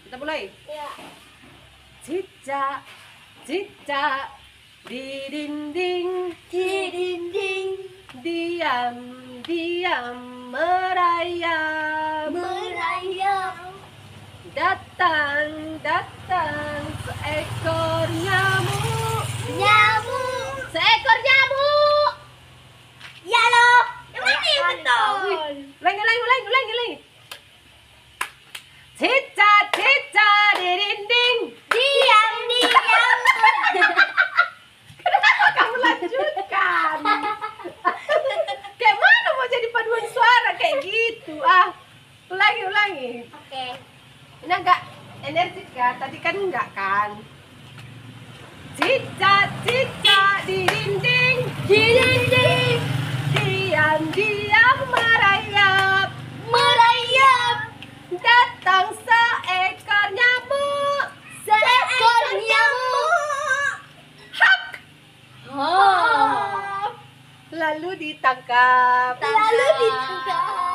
Kita mulai. Ya. Cicak, cicak di dinding, diam, diam merayap. Datang, datang seekor nyamuk. Seekor nyamuk. Ya loh. Yang mana yang betul? Ulangi. Cicak, cicak di dinding. Diam. Kenapa kamu lanjutkan? Kayak mana mau jadi paduan suara kayak gitu? Ulangi. Oke. Ini enggak energik ya? Tadi kan enggak kan? Cicak, cicak di dinding. Diam, diam merayap. Datang seekor nyamuk. Hap. Oh. Lalu ditangkap. Lalu ditangkap.